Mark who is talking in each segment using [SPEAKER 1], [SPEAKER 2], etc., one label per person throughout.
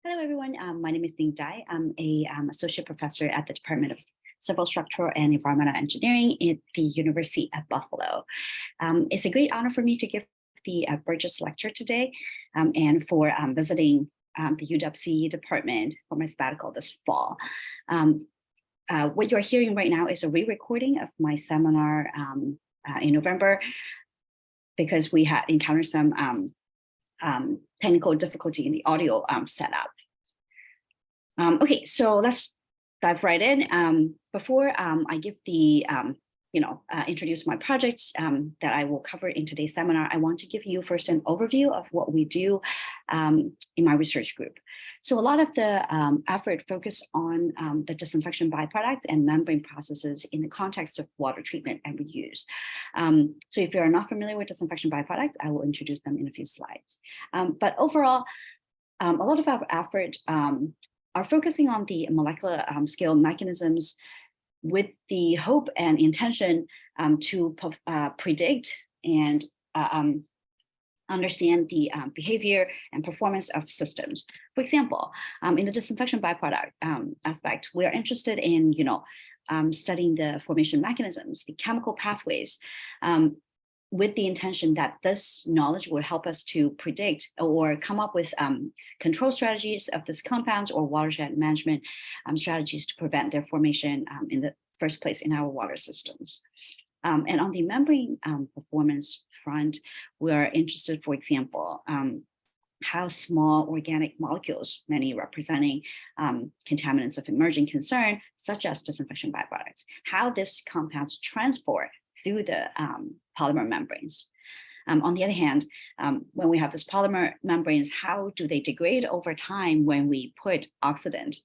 [SPEAKER 1] Hello, everyone. My name is Ning Dai. I'm a associate professor at the Department of Civil Structural and Environmental Engineering at the University of Buffalo. It's a great honor for me to give the Burges lecture today and for visiting the UW department for my sabbatical this fall. What you're hearing right now is a re-recording of my seminar in November because we had encountered some technical difficulty in the audio setup. Okay, so let's dive right in. Before I give the, introduce my projects that I will cover in today's seminar, I want to give you first an overview of what we do in my research group. So a lot of the effort focused on the disinfection byproducts and membrane processes in the context of water treatment and reuse. So if you're not familiar with disinfection byproducts, I will introduce them in a few slides. But overall, a lot of our effort are focusing on the molecular scale mechanisms with the hope and intention to predict and understand the behavior and performance of systems. For example, in the disinfection byproduct aspect, we are interested in, studying the formation mechanisms, the chemical pathways, with the intention that this knowledge will help us to predict or come up with control strategies of these compounds or watershed management strategies to prevent their formation in the first place in our water systems. And on the membrane performance front, we are interested, for example, how small organic molecules, many representing contaminants of emerging concern, such as disinfection byproducts, how these compounds transport through the polymer membranes. On the other hand, when we have these polymer membranes, how do they degrade over time when we put oxidant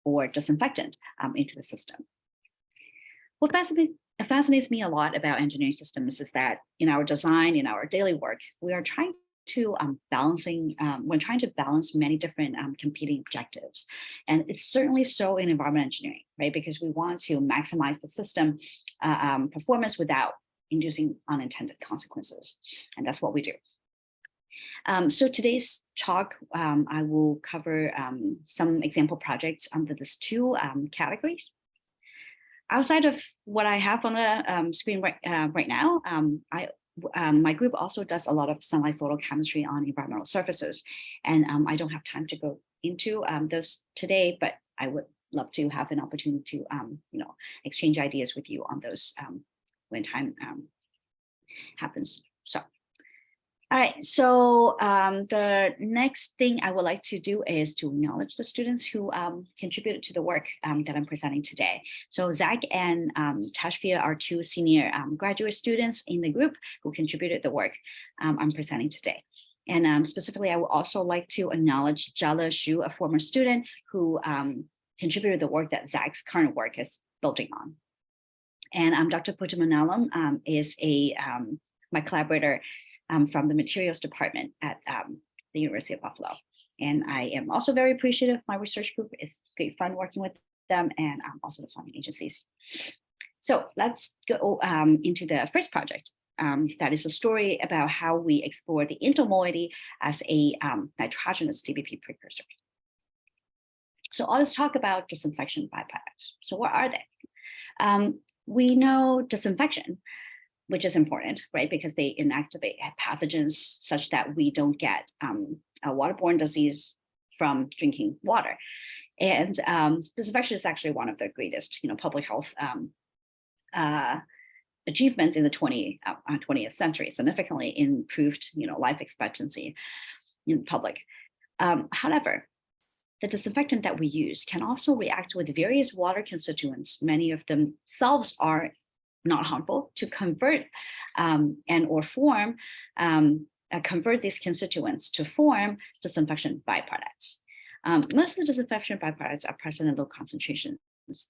[SPEAKER 1] or disinfectant into the system? What fascinates me a lot about engineering systems is that in our design, in our daily work, we are trying to we're trying to balance many different competing objectives. And it's certainly so in environmental engineering, right? Because we want to maximize the system performance without inducing unintended consequences. And that's what we do. So today's talk, I will cover some example projects under these two categories. Outside of what I have on the screen right now, my group also does a lot of sunlight photochemistry on environmental surfaces. And I don't have time to go into those today, but I would love to have an opportunity to, exchange ideas with you on those when time happens. So, all right. So the next thing I would like to do is to acknowledge the students who contributed to the work that I'm presenting today. So Zach and Tashfia are two senior graduate students in the group who contributed the work I'm presenting today. And specifically, I would also like to acknowledge Jala Xu, a former student who contributed the work that Zach's current work is building on. And Dr. Putumanalam is my collaborator from the materials department at the University of Buffalo. And I am also very appreciative of my research group. It's great fun working with them and also the funding agencies. So let's go into the first project. That is a story about how we explore the Indole Moiety as a nitrogenous DBP precursor. So let's talk about disinfection byproducts. So what are they? We know disinfection, which is important, right? Because they inactivate pathogens such that we don't get a waterborne disease from drinking water. And disinfection is actually one of the greatest, public health achievements in the 20th century, significantly improved, life expectancy in the public. However, the disinfectant that we use can also react with various water constituents. Many of themselves are not harmful to convert convert these constituents to form disinfection byproducts. Most of the disinfection byproducts are present in low concentrations.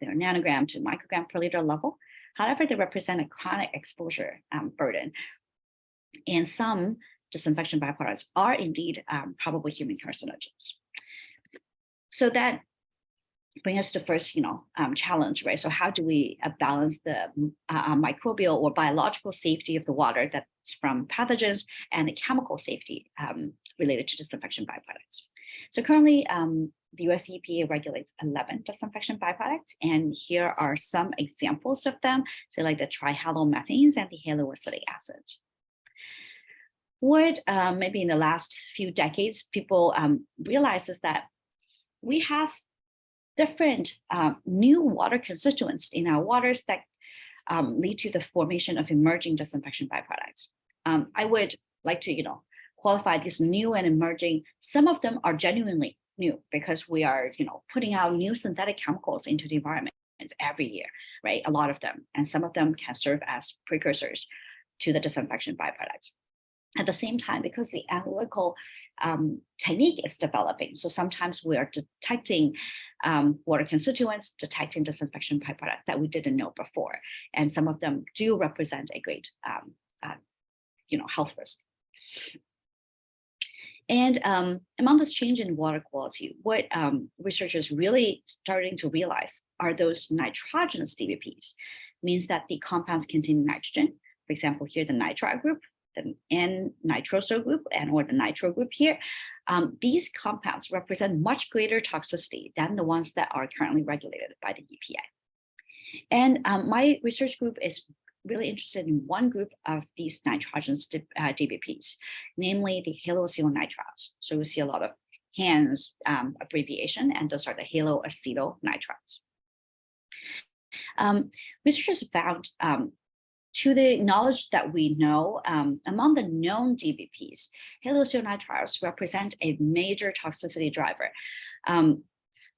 [SPEAKER 1] They're nanogram to microgram per liter level. However, they represent a chronic exposure burden. And some disinfection byproducts are indeed probably human carcinogens. So that brings us to the first, challenge, right? So how do we balance the microbial or biological safety of the water that's from pathogens and the chemical safety related to disinfection byproducts? So currently, the US EPA regulates 11 disinfection byproducts, and here are some examples of them, so like the trihalomethanes and the haloacetic acids. What maybe in the last few decades people realize is that we have different new water constituents in our waters that lead to the formation of emerging disinfection byproducts. I would like to, qualify these new and emerging. Some of them are genuinely new because we are, putting out new synthetic chemicals into the environment every year, right? A lot of them, and some of them can serve as precursors to the disinfection byproducts. At the same time, because the analytical technique is developing, so sometimes we are detecting water constituents, detecting disinfection byproducts that we didn't know before, and some of them do represent a great, health risk. And among this change in water quality, what researchers really starting to realize are those nitrogenous DBPs, means that the compounds containing nitrogen, for example, here the nitrile group, the N-nitroso group, and or the nitro group here, these compounds represent much greater toxicity than the ones that are currently regulated by the EPA. And my research group is really interested in one group of these nitrogenous DBPs, namely the haloacetonitriles. So we see a lot of HANS abbreviation, and those are the haloacetonitriles. Researchers found, to the knowledge that we know, among the known DBPs, haloacetonitriles represent a major toxicity driver.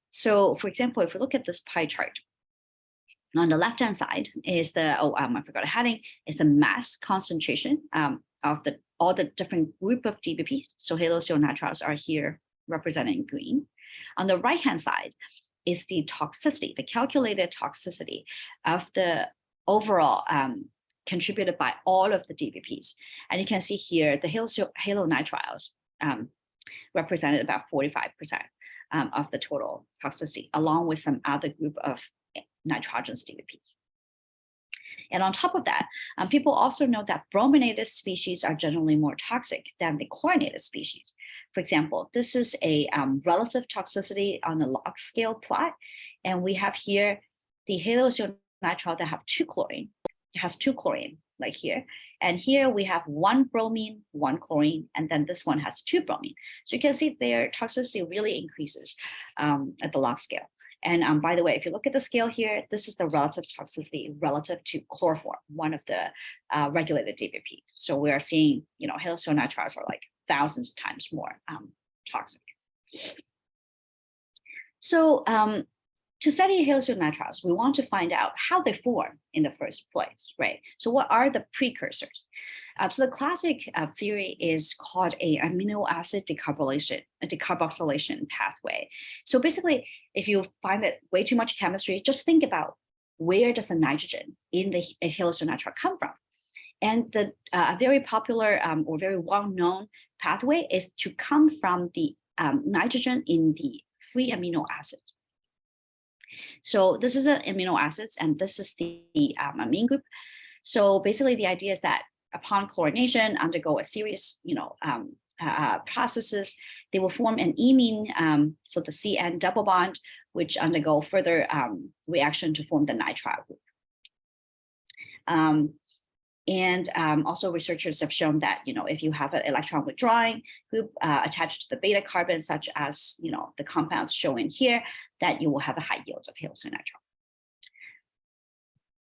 [SPEAKER 1] So for example, if we look at this pie chart, on the left-hand side is the, I forgot a heading, is the mass concentration of all the different group of DBPs. So haloacetonitriles are here represented in green. On the right-hand side is the toxicity, the calculated toxicity of the overall contributed by all of the DBPs. And you can see here the halonitriles represented about 45% of the total toxicity, along with some other group of nitrogenous DBPs. And on top of that, people also know that brominated species are generally more toxic than the chlorinated species. For example, this is a relative toxicity on the log scale plot. And we have here the haloacetonitril that have 2 chlorine. It has 2 chlorine, like here. And here we have 1 bromine, 1 chlorine, and then this one has 2 bromine. So you can see their toxicity really increases at the log scale. And by the way, if you look at the scale here, this is the relative toxicity relative to chloroform, one of the regulated DBP. So we are seeing, haloacetonitriles are like thousands of times more toxic. So to study haloacetonitriles, we want to find out how they form in the first place, right? So what are the precursors? So the classic theory is called a amino acid decarboxylation pathway. So basically, if you find that way too much chemistry, just think about where does the nitrogen in the haloacetonitril come from? And the very popular or very well-known pathway is to come from the nitrogen in the free amino acid. So this is an amino acids, and this is the amine group. So basically, the idea is that upon chlorination, undergo a series, processes, they will form an imine, so the CN double bond, which undergo further reaction to form the nitrile group. Also researchers have shown that, if you have an electron withdrawing group attached to the beta carbon, such as, the compounds shown here, that you will have a high yield of haloacetonitril.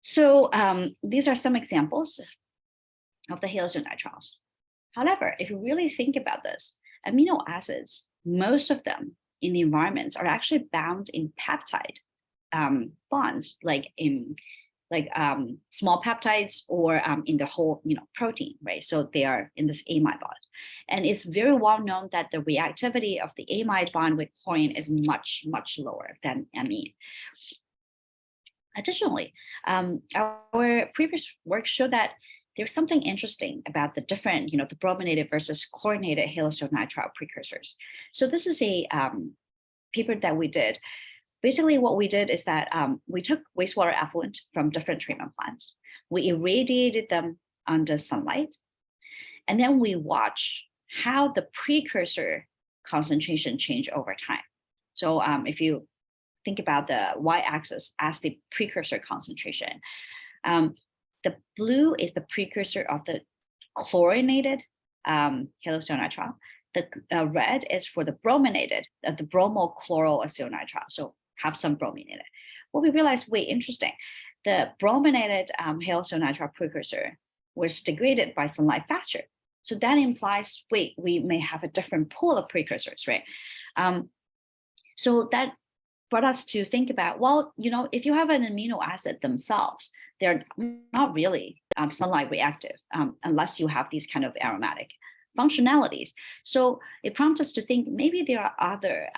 [SPEAKER 1] So these are some examples of the haloacetonitriles. However, if you really think about this, amino acids, most of them in the environment are actually bound in peptide bonds, like in small peptides or in the whole protein, right? So they are in this amide bond. And it's very well known that the reactivity of the amide bond with chlorine is much, much lower than amine. Additionally, our previous work showed that there's something interesting about the different, the brominated versus chlorinated haloacetonitril precursors. So this is a paper that we did. Basically, what we did is that we took wastewater effluent from different treatment plants. We irradiated them under sunlight, and then we watch how the precursor concentration change over time. So if you think about the y-axis as the precursor concentration, the blue is the precursor of the chlorinated haloacetonitril. The red is for the brominated, the bromochloroacetonitrile, so have some bromine in it. What we realized, wait, interesting, the brominated haloacetonitril precursor was degraded by sunlight faster. So that implies, wait, we may have a different pool of precursors, right? So that brought us to think about, well, if you have an amino acid themselves, they're not really sunlight reactive unless you have these kind of aromatic functionalities. So it prompts us to think maybe there are other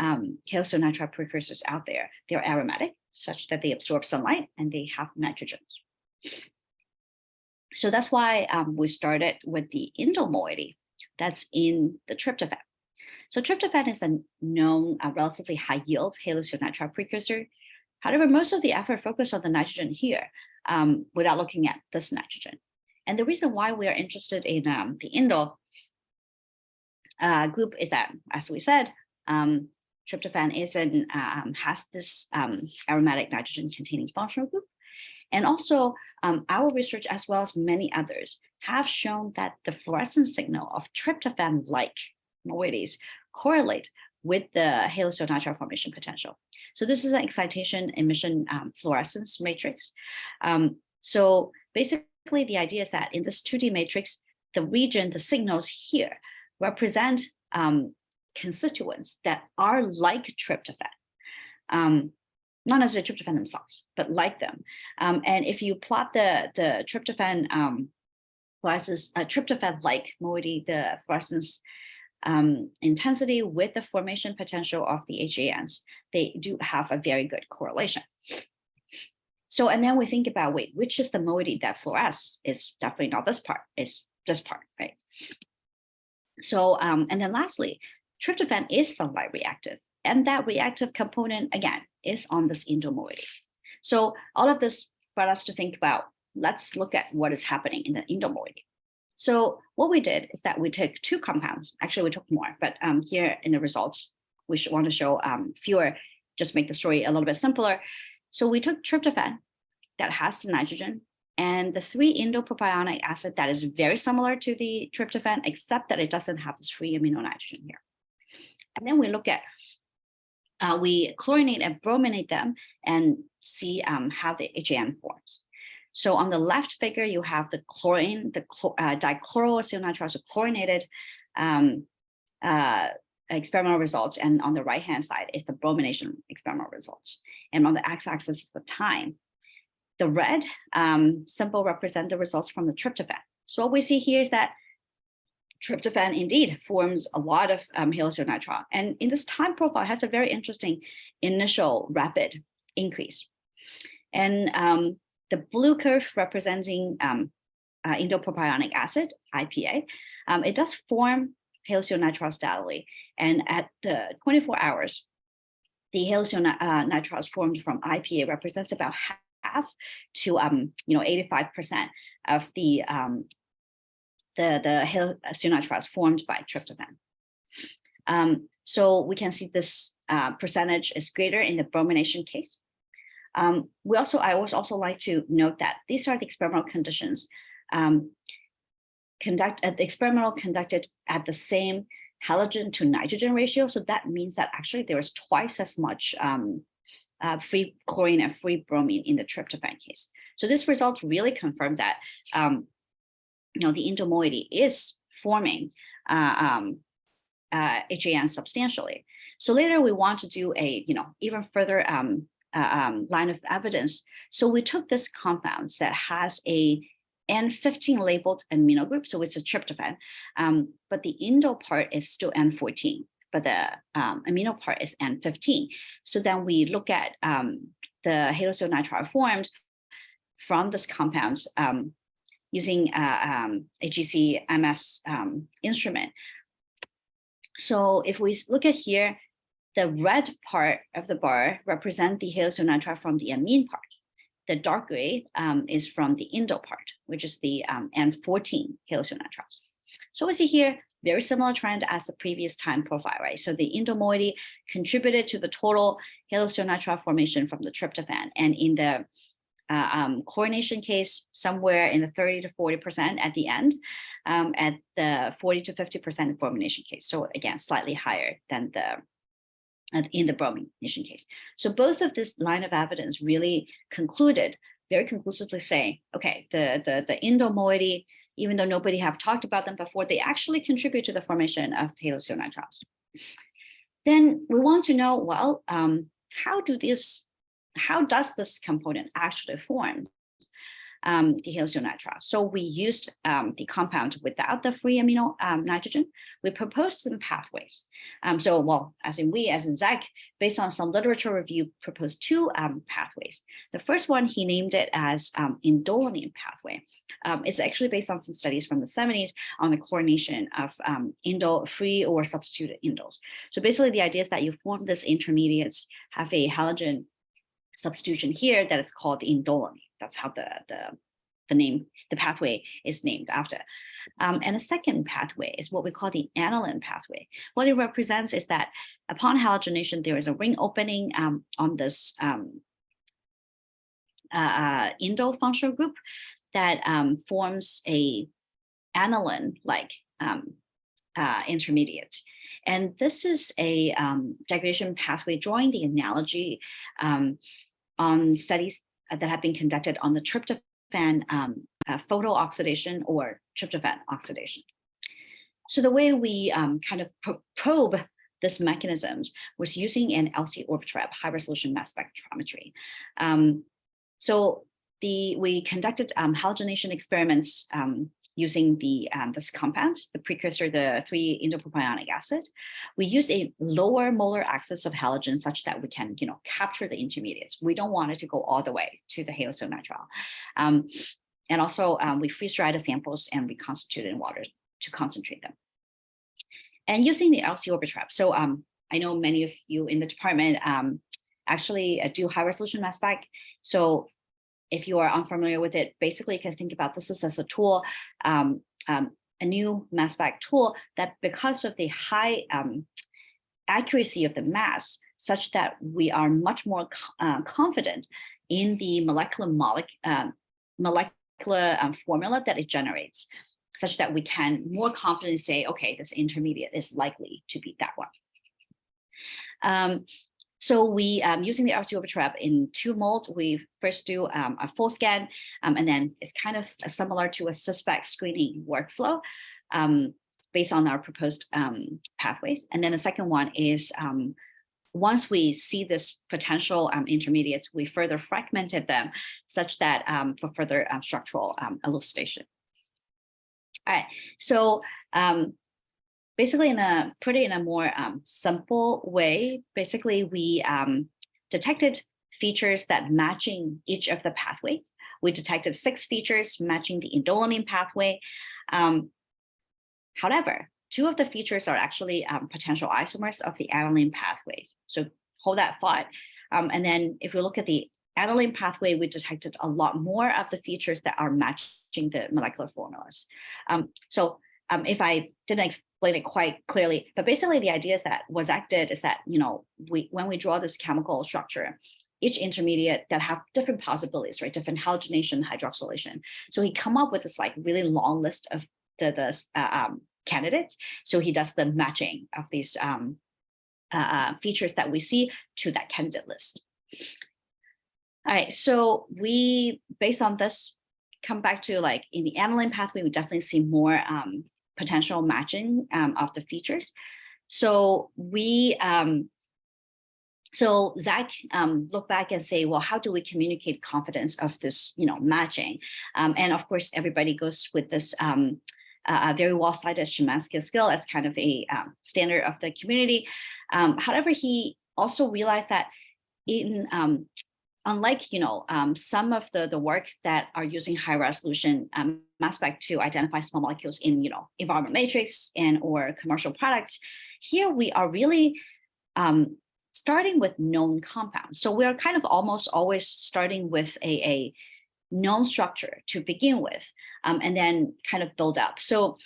[SPEAKER 1] haloacetonitril precursors out there. They're aromatic, such that they absorb sunlight and they have nitrogens. So that's why we started with the Indole moiety that's in the tryptophan. So tryptophan is a known relatively high yield haloacetonitril precursor. However, most of the effort focused on the nitrogen here without looking at this nitrogen. And the reason why we are interested in the indole group is that, as we said, tryptophan has this aromatic nitrogen containing functional group. And also our research, as well as many others, have shown that the fluorescence signal of tryptophan-like moieties correlate with the haloacetonitril formation potential. So this is an excitation emission fluorescence matrix. So basically the idea is that in this 2D matrix, the signals here represent constituents that are like tryptophan. Not necessarily tryptophan themselves, but like them. And if you plot the tryptophan fluorescence, tryptophan-like moiety, the fluorescence intensity with the formation potential of the HANs, they do have a very good correlation. So, and then we think about, wait, which is the moiety that fluoresces? It's definitely not this part, it's this part, right? So, and then lastly, tryptophan is sunlight reactive. And that reactive component, again, is on this indole moiety. So all of this brought us to think about, let's look at what is happening in the indole moiety. So what we did is that we took two compounds. Actually, we took more, but here in the results, we should want to show fewer, just make the story a little bit simpler. So we took tryptophan that has the nitrogen and the 3-indole propionic acid that is very similar to the tryptophan, except that it doesn't have this free amino nitrogen here. And then we look at we chlorinate and brominate them and see how the HAN forms. So on the left figure, you have the chlorine, the dichloroacetonitrile, so chlorinated experimental results. And on the right-hand side is the bromination experimental results. And on the x-axis is the time. The red symbol represent the results from the tryptophan. So what we see here is that tryptophan indeed forms a lot of haloacetonitril, and in this time profile has a very interesting initial rapid increase. And the blue curve representing indole propionic acid, IPA, it does form haloacetonitrils steadily, and at the 24 hours, the haloacetonitrils formed from IPA represents about half to 85% of the haloacetonitrils formed by tryptophan. So we can see this percentage is greater in the bromination case. I would also like to note that these are the experimental conditions conducted at the same halogen to nitrogen ratio. So that means that actually there is twice as much free chlorine and free bromine in the tryptophan case. So this results really confirm that the indole moiety is forming HAN substantially. So later we want to do a even further line of evidence. So we took this compound that has a N15 labeled amino group, so it's a tryptophan, but the indole part is still N14, but the amino part is N15. So then we look at the haloacetonitril formed from this compound using a GC-MS instrument. So if we look at here, the red part of the bar represent the haloacetonitril from the amine part. The dark gray is from the indole part, which is the N14 haloacetonitrils. So we see here very similar trend as the previous time profile, right? So the Indole Moiety contributed to the total haloacetonitril formation from the tryptophan. And in the chlorination case, somewhere in the 30 to 40% at the end, at the 40 to 50% formation case. So again, slightly higher than in the bromination case. So both of this line of evidence really concluded very conclusively saying, okay, the Indole Moiety, even though nobody have talked about them before, they actually contribute to the formation of haloacetonitriles. Then we want to know, well, how does this component actually form the haloacetonitril? So we used the compound without the free amino nitrogen. We proposed some pathways. As in Zach, based on some literature review, proposed two pathways. The first one, he named it as Indole pathway. It's actually based on some studies from the 70s on the chlorination of indole, free or substituted indoles. So basically the idea is that you form this intermediates, have a halogen substitution here that it's called indole. That's how the pathway is named after. And a second pathway is what we call the aniline pathway. What it represents is that upon halogenation, there is a ring opening on this indole functional group that forms a aniline-like intermediate. And this is a degradation pathway drawing the analogy on studies that have been conducted on the tryptophan photooxidation or tryptophan oxidation. So the way we kind of probe this mechanism was using an LC-Orbitrap high resolution mass spectrometry. We conducted halogenation experiments using this compound, the precursor, the 3-indopropionic acid. We used a lower molar excess of halogen such that we can, capture the intermediates. We don't want it to go all the way to the haloacetonitril. And also we freeze-dried the samples and reconstituted in water to concentrate them. And using the LC-Orbitrap. So I know many of you in the department actually do high resolution mass spec. So if you are unfamiliar with it, basically you can think about this as a tool, a new mass spec tool that, because of the high accuracy of the mass, such that we are much more confident in the molecular formula that it generates, such that we can more confidently say, okay, this intermediate is likely to be that one. So we, using the LC-Orbitrap in 2 molds, we first do a full scan, and then it's kind of similar to a suspect screening workflow based on our proposed pathways. And then the second one is once we see this potential intermediates, we further fragmented them such that for further structural elucidation. All right, so basically in a more simple way, basically we detected features that matching each of the pathways. We detected 6 features matching the indole pathway. However, 2 of the features are actually potential isomers of the aniline pathways. So hold that thought. And then if we look at the aniline pathway, we detected a lot more of the features that are matching the molecular formulas. If I didn't explain it quite clearly, but basically the idea is that what Zach did is that, when we draw this chemical structure, each intermediate that have different possibilities, right? Different halogenation, hydroxylation. So he come up with this like really long list of the candidates. So he does the matching of these features that we see to that candidate list. All right, so we, based on this, come back to like in the aniline pathway, we definitely see more potential matching of the features. So we, Zach look back and say, well, how do we communicate confidence of this, matching? And of course, everybody goes with this very well-cited Szymanski skill as kind of a standard of the community. However, he also realized that in unlike some of the work that are using high resolution mass spec to identify small molecules in environment matrix and or commercial products, here we are really starting with known compounds. So we are kind of almost always starting with a known structure to begin with, and then kind of build up. So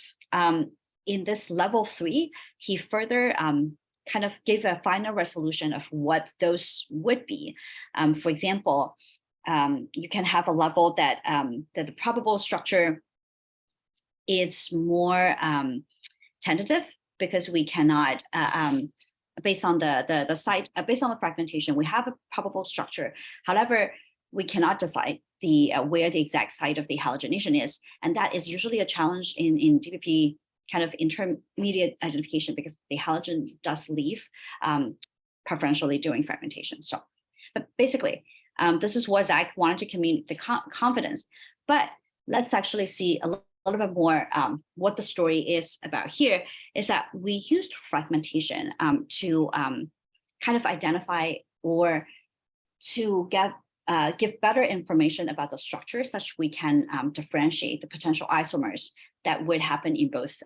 [SPEAKER 1] in this level 3, he further kind of gave a final resolution of what those would be. For example, you can have a level that the probable structure is more tentative, because we cannot, based on the site, based on the fragmentation, we have a probable structure. However, we cannot decide where the exact site of the halogenation is, and that is usually a challenge in DBP kind of intermediate identification, because the halogen does leave preferentially during fragmentation. So, but basically, this is what Zach wanted to communicate, the confidence. But let's actually see a little bit more what the story is about here, is that we used fragmentation to kind of identify or to give better information about the structure, such we can differentiate the potential isomers that would happen in both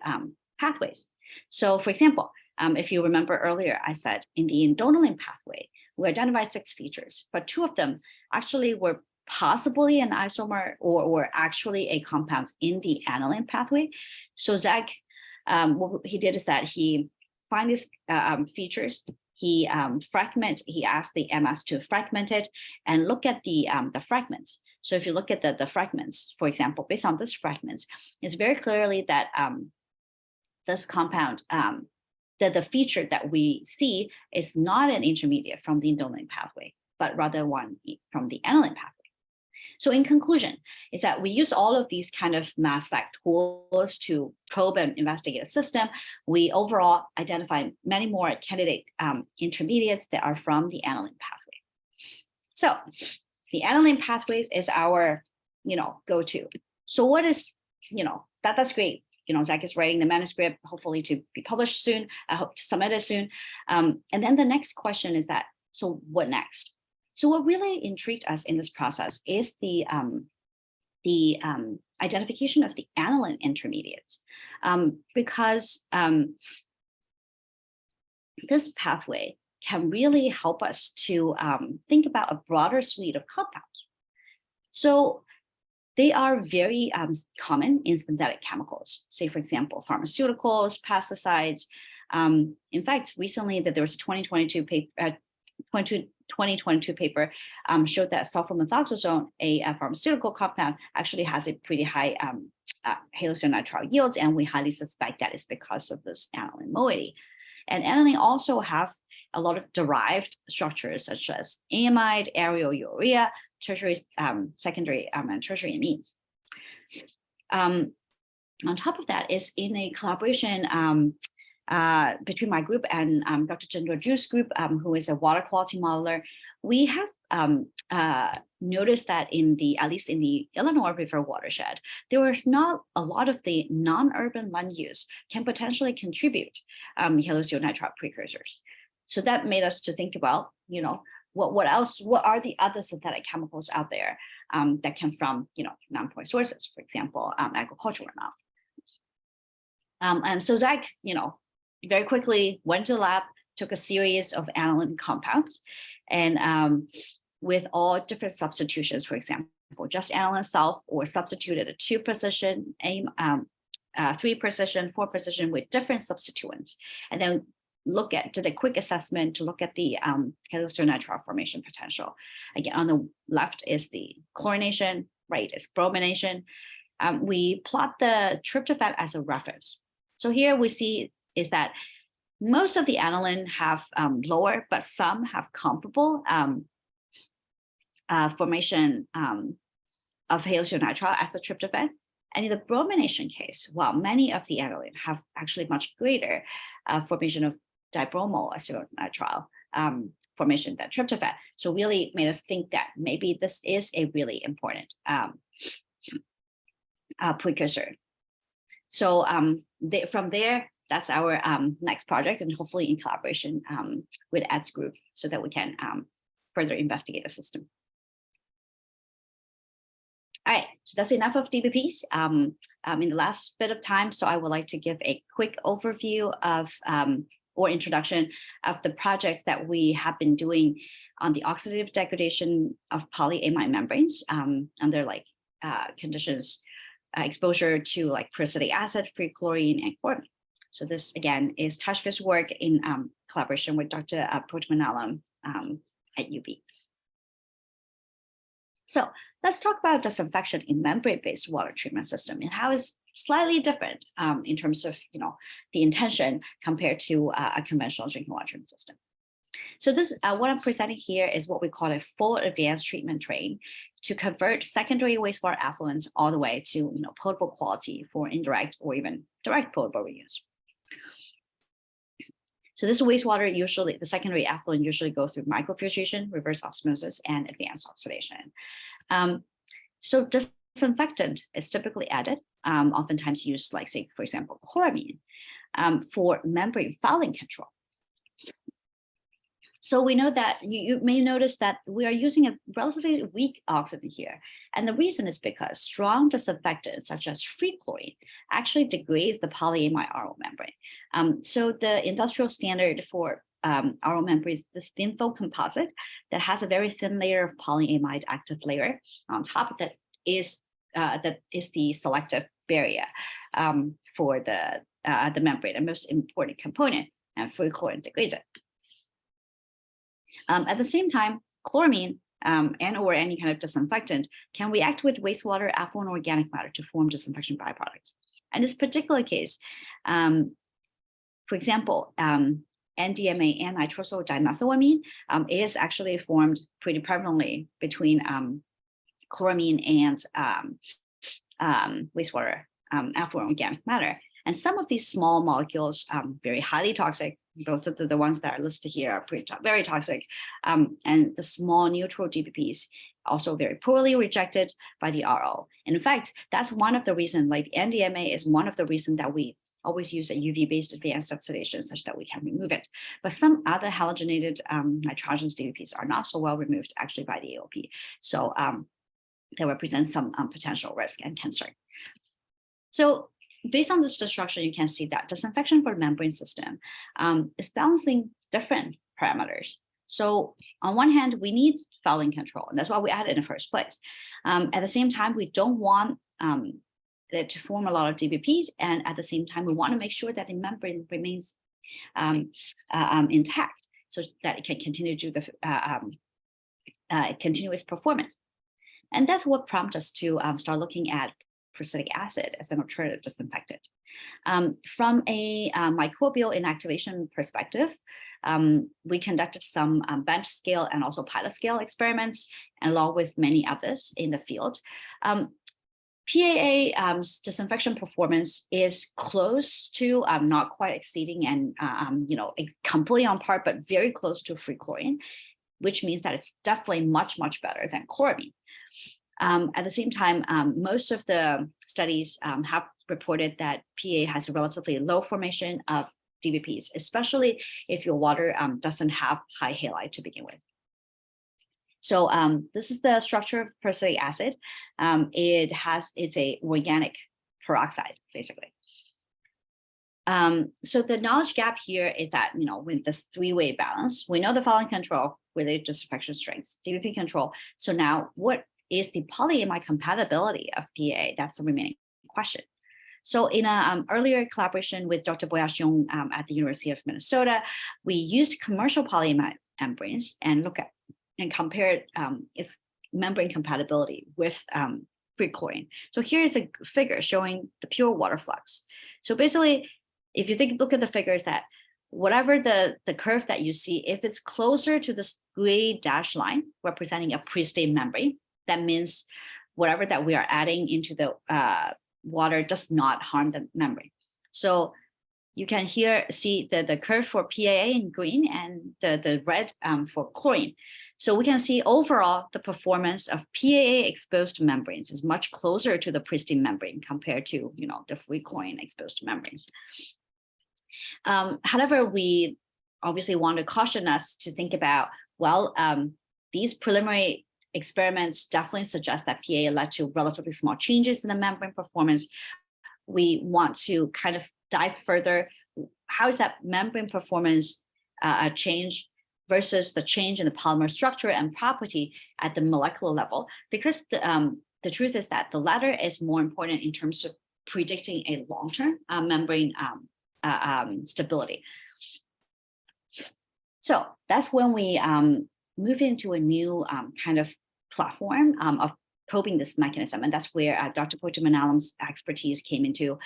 [SPEAKER 1] pathways. So for example, if you remember earlier, I said in the Indole pathway, we identified 6 features, but 2 of them actually were possibly an isomer or actually a compound in the aniline pathway. So Zach, what he did is that he find these features, he asked the MS to fragment it and look at the fragments. So if you look at the fragments, for example, based on this fragments, it's very clearly that this compound, that the feature that we see is not an intermediate from the Indole pathway, but rather one from the aniline pathway. So in conclusion, is that we use all of these kind of mass spec tools to probe and investigate a system. We overall identify many more candidate intermediates that are from the aniline pathway. So the aniline pathways is our, go-to. So what is, that's great. Zach is writing the manuscript, hopefully to be published soon. I hope to submit it soon. And then the next question is that, so what next? So what really intrigued us in this process is the identification of the aniline intermediates, because this pathway can really help us to think about a broader suite of compounds. So they are very common in synthetic chemicals, say, for example, pharmaceuticals, pesticides. In fact, recently that there was a 2022 paper showed that sulfamethoxazone, a pharmaceutical compound, actually has a pretty high halocyanitrile yields, and we highly suspect that is because of this aniline moiety. And aniline also have a lot of derived structures such as amide, arylurea, tertiary, secondary, and tertiary amines. On top of that is in a collaboration between my group and Dr. Jindor Ju's group, who is a water quality modeler, we have noticed that at least in the Illinois River watershed, there was not a lot of the non-urban land use can potentially contribute halocyanitrile precursors. So that made us to think about, what else? What are the other synthetic chemicals out there that come from, non-point sources, for example, agricultural runoff. And so Zach, very quickly went to the lab, took a series of aniline compounds, and with all different substitutions, for example, just aniline itself, or substituted a 2 precision, 3 precision, 4 precision with different substituents, and then did a quick assessment to look at the halocyanitrile formation potential. Again, on the left is the chlorination, right is bromination. We plot the tryptophan as a reference. So here we see is that most of the aniline have lower, but some have comparable formation of halocyanitrile as the tryptophan. And in the bromination case, while many of the aniline have actually much greater formation of dibromo acetonitrile formation than tryptophan. So really made us think that maybe this is a really important precursor. So from there, that's our next project, and hopefully in collaboration with Ed's group, so that we can further investigate the system. All right, so that's enough of DBPs in the last bit of time. So I would like to give a quick overview of or introduction of the projects that we have been doing on the oxidative degradation of polyamide membranes under conditions, exposure to peracetic acid, free chlorine, and chlorine. So this, again, is Tashfish's work in collaboration with Dr. Portman at UB. So let's talk about disinfection in membrane-based water treatment system and how it's slightly different in terms of the intention compared to a conventional drinking water treatment system. So this, what I'm presenting here is what we call a full advanced treatment train to convert secondary wastewater effluents all the way to potable quality for indirect or even direct potable reuse. So this wastewater usually, the secondary effluent usually go through microfiltration, reverse osmosis, and advanced oxidation. So disinfectant is typically added, oftentimes used, like, say, for example, chloramine for membrane fouling control. So we know that you may notice that we are using a relatively weak oxidant here. And the reason is because strong disinfectants, such as free chlorine, actually degrades the polyamide RO membrane. So the industrial standard for RO membrane is this thin film composite that has a very thin layer of polyamide active layer on top that is the selective barrier for the membrane, the most important component, and free chlorine degrades it. At the same time, chloramine and or any kind of disinfectant can react with wastewater, effluent, organic matter to form disinfection byproducts. In this particular case, for example, NDMA and nitrosyl dimethylamine is actually formed pretty prevalently between chloramine and wastewater, effluent, organic matter. And some of these small molecules, very highly toxic. Both of the ones that are listed here are very toxic. And the small neutral DBPs also very poorly rejected by the RO. And in fact, that's one of the reasons, like NDMA is one of the reasons that we always use a UV-based advanced oxidation such that we can remove it. But some other halogenated nitrogenous DBPs are not so well removed actually by the AOP. So they represent some potential risk and concern. So based on this destruction, you can see that disinfection for the membrane system is balancing different parameters. So on one hand, we need fouling control, and that's why we added it in the first place. At the same time, we don't want it to form a lot of DBPs, and at the same time, we want to make sure that the membrane remains intact so that it can continue to do the continuous performance. And that's what prompted us to start looking at peracetic acid as an alternative disinfectant. From a microbial inactivation perspective, we conducted some bench scale and also pilot scale experiments, along with many others in the field. PAA's disinfection performance is close to, not quite exceeding and completely on par, but very close to free chlorine, which means that it's definitely much, much better than chloramine. At the same time, most of the studies have reported that PA has a relatively low formation of DBPs, especially if your water doesn't have high halide to begin with. So this is the structure of peracetic acid. It's a organic peroxide, basically. So the knowledge gap here is that, with this three-way balance, we know the fouling control related to disinfection strengths, DBP control. So now what is the polyamide compatibility of PA? That's the remaining question. So in an earlier collaboration with Dr. Boyaxiong at the University of Minnesota, we used commercial polyamide membranes and compared its membrane compatibility with free chlorine. So here is a figure showing the pure water flux. So basically, if you look at the figures, that whatever the curve that you see, if it's closer to this gray dashed line representing a pristine membrane, that means whatever that we are adding into the water does not harm the membrane. So you can here see the curve for PAA in green and the red for chlorine. So we can see overall the performance of PAA exposed membranes is much closer to the pristine membrane compared to the free chlorine exposed membranes. However, we obviously want to caution us to think about, well, these preliminary experiments definitely suggest that PA led to relatively small changes in the membrane performance. We want to kind of dive further. How is that membrane performance change versus the change in the polymer structure and property at the molecular level? Because the truth is that the latter is more important in terms of predicting a long-term membrane stability. So that's when we move into a new kind of platform of probing this mechanism. And that's where Dr. Porto-Manalem's expertise came into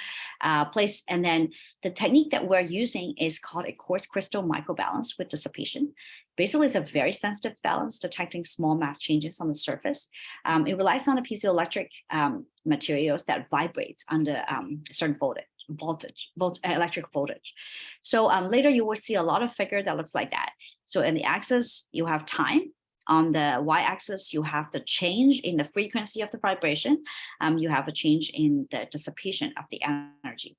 [SPEAKER 1] place. And then the technique that we're using is called a quartz crystal microbalance with dissipation. Basically, it's a very sensitive balance detecting small mass changes on the surface. It relies on a piezoelectric materials that vibrates under a certain electric voltage. So later you will see a lot of figure that looks like that. So in the axis, you have time. On the y-axis, you have the change in the frequency of the vibration. You have a change in the dissipation of the energy.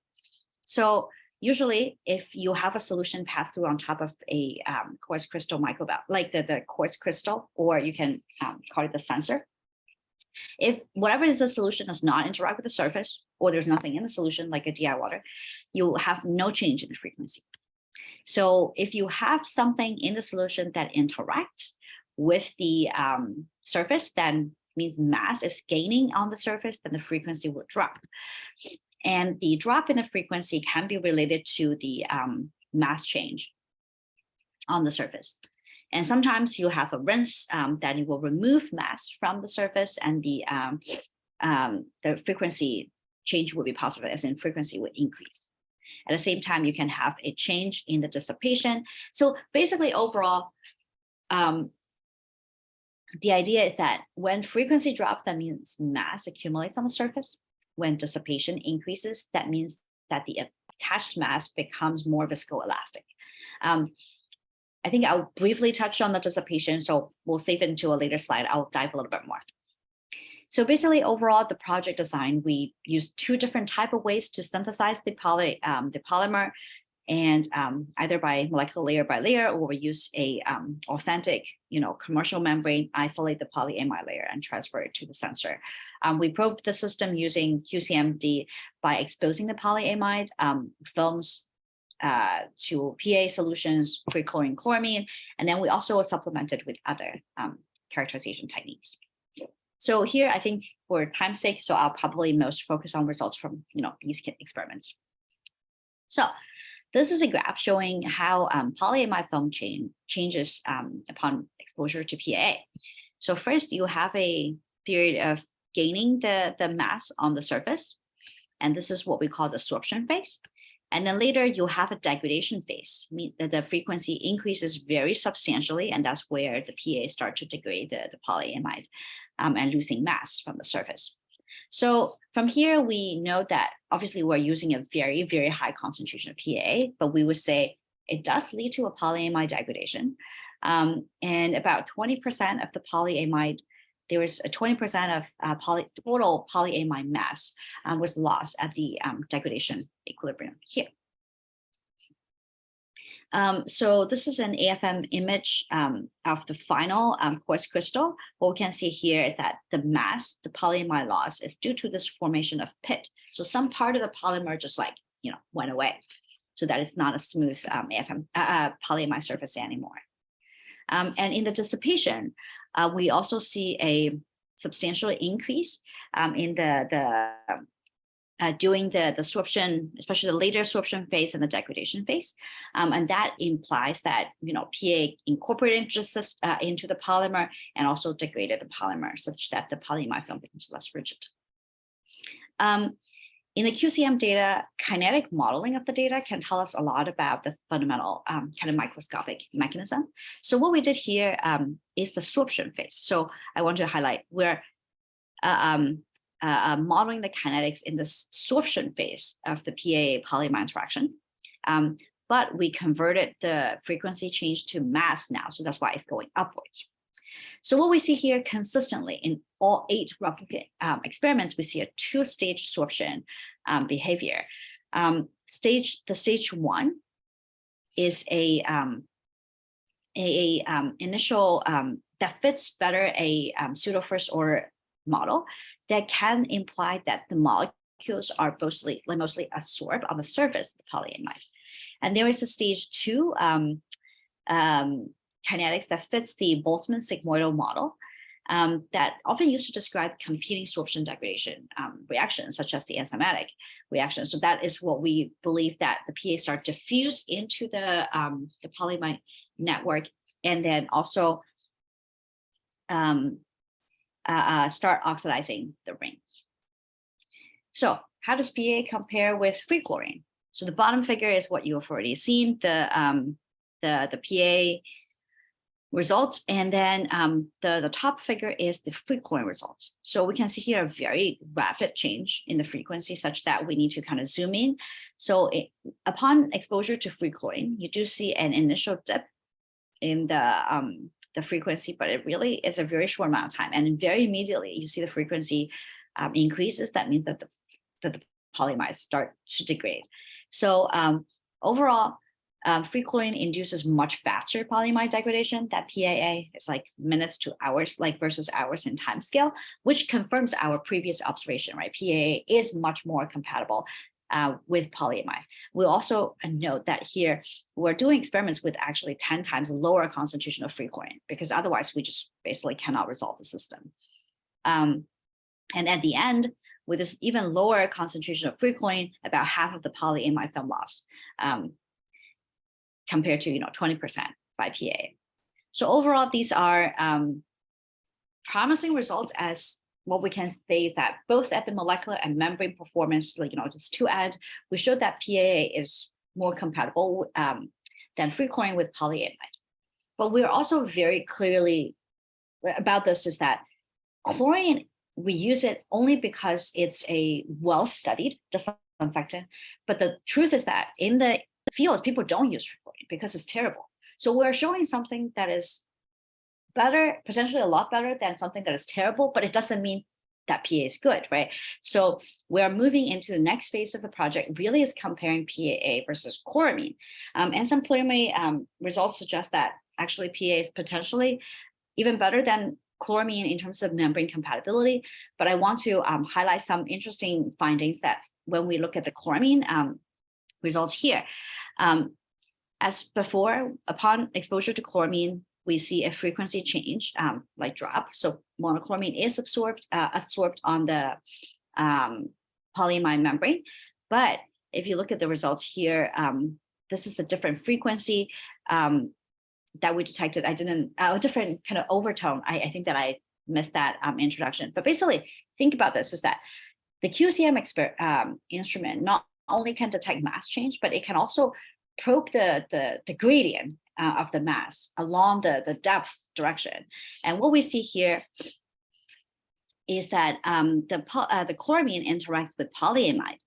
[SPEAKER 1] So usually, if you have a solution pass through on top of a quartz crystal microbalance, like the quartz crystal, or you can call it the sensor, if whatever is the solution does not interact with the surface, or there's nothing in the solution, like a DI water, you have no change in the frequency. So if you have something in the solution that interacts with the surface, then means mass is gaining on the surface, then the frequency will drop. And the drop in the frequency can be related to the mass change on the surface. And sometimes you have a rinse that it will remove mass from the surface, and the frequency change will be positive, as in frequency will increase. At the same time, you can have a change in the dissipation. So basically, overall, the idea is that when frequency drops, that means mass accumulates on the surface. When dissipation increases, that means that the attached mass becomes more viscoelastic. I think I'll briefly touch on the dissipation, so we'll save it into a later slide. I'll dive a little bit more. So basically, overall, the project design, we use two different types of ways to synthesize the polymer, and either by molecular layer by layer, or we use a authentic, commercial membrane, isolate the polyamide layer and transfer it to the sensor. We probed the system using QCM-D by exposing the polyamide films to PA solutions, pre-chlorine chloramine, and then we also supplemented with other characterization techniques. So here, I think for time's sake, so I'll probably most focus on results from these experiments. So this is a graph showing how polyamide film changes upon exposure to PA. So first, you have a period of gaining the mass on the surface, and this is what we call the sorption phase. And then later, you have a degradation phase, meaning that the frequency increases very substantially, and that's where the PA start to degrade the polyamide and losing mass from the surface. So from here, we know that obviously we're using a very, very high concentration of PA, but we would say it does lead to a polyamide degradation. And about 20% of the polyamide, there was a 20% of total polyamide mass was lost at the degradation equilibrium here. So this is an AFM image of the final quartz crystal. What we can see here is that the mass, the polyamide loss, is due to this formation of pit. So some part of the polymer just went away, so that it's not a smooth AFM polyamide surface anymore. And in the dissipation, we also see a substantial increase in during the sorption, especially the later sorption phase and the degradation phase. And that implies that, PA incorporated into the polymer and also degraded the polymer such that the polyamide film becomes less rigid. In the QCM data, kinetic modeling of the data can tell us a lot about the fundamental kind of microscopic mechanism. So what we did here is the sorption phase. So I want to highlight we're modeling the kinetics in this sorption phase of the PA polyamide interaction. But we converted the frequency change to mass now. So that's why it's going upwards. So what we see here consistently in all 8 replicate experiments, we see a 2-stage sorption behavior. Stage 1 is a initial that fits better a pseudo first order model that can imply that the molecules are mostly absorbed on the surface of the polyamide. And there is a stage 2 kinetics that fits the Boltzmann sigmoidal model. that often used to describe competing sorption degradation reactions, such as the enzymatic reaction. So that is what we believe, that the PA start diffuse into the polyamide network, and then also start oxidizing the rings. So how does PA compare with free chlorine? So the bottom figure is what you have already seen, the PA results, and then the top figure is the free chlorine results. So we can see here a very rapid change in the frequency, such that we need to kind of zoom in. So upon exposure to free chlorine, you do see an initial dip in the frequency, but it really is a very short amount of time, and very immediately you see the frequency increases. That means that the polyamides start to degrade. So overall, free chlorine induces much faster polyamide degradation. That PAA is like minutes to hours, like versus hours in time scale, which confirms our previous observation, right? PAA is much more compatible with polyamide. We also note that here we're doing experiments with actually 10 times lower concentration of free chlorine, because otherwise we just basically cannot resolve the system. And at the end, with this even lower concentration of free chlorine, about half of the polyamide film loss, compared to 20% by PA. So overall, these are promising results, as what we can say is that both at the molecular and membrane performance, just to add, we showed that PAA is more compatible than free chlorine with polyamide. But we're also very clearly about this, is that chlorine, we use it only because it's a well-studied disinfectant. But the truth is that in the field, people don't use chlorine because it's terrible. So we're showing something that is better, potentially a lot better than something that is terrible, but it doesn't mean that PA is good, right? So we're moving into the next phase of the project, really is comparing PAA versus chloramine. And some preliminary results suggest that actually PA is potentially even better than chloramine in terms of membrane compatibility. But I want to highlight some interesting findings that when we look at the chloramine results here. As before, upon exposure to chloramine, we see a frequency change, like drop. So monochloramine is absorbed on the polyamide membrane. But if you look at the results here, this is the different frequency that we detected. A different kind of overtone. I think that I missed that introduction. But basically, think about this, is that the QCM instrument not only can detect mass change, but it can also probe the gradient of the mass along the depth direction. And what we see here is that the chloramine interacts with polyamide.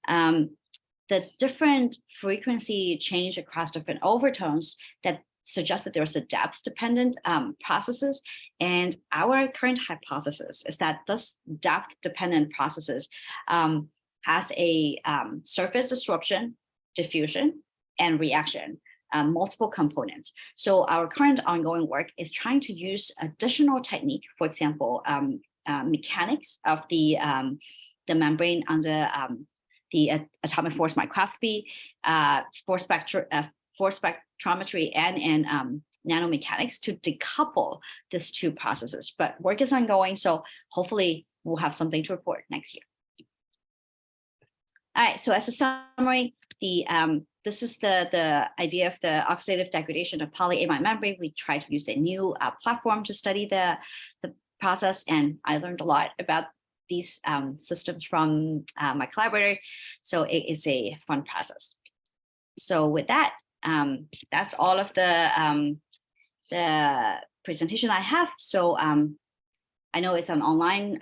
[SPEAKER 1] The different frequency change across different overtones that suggest that there's a depth-dependent processes. And our current hypothesis is that this depth-dependent processes has a surface disruption, diffusion, and reaction, multiple components. So our current ongoing work is trying to use additional technique, for example, mechanics of the membrane under the atomic force microscopy, force spectrometry, and nanomechanics to decouple these two processes. But work is ongoing, so hopefully we'll have something to report next year. All right, so as a summary, this is the idea of the oxidative degradation of polyamide membrane. We try to use a new platform to study the process, and I learned a lot about these systems from my collaborator. So it is a fun process. So with that, that's all of the presentation I have. So I know it's an online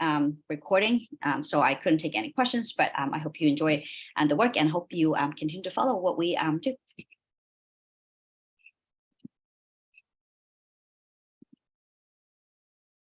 [SPEAKER 1] recording, so I couldn't take any questions, but I hope you enjoy the work and hope you continue to follow what we do.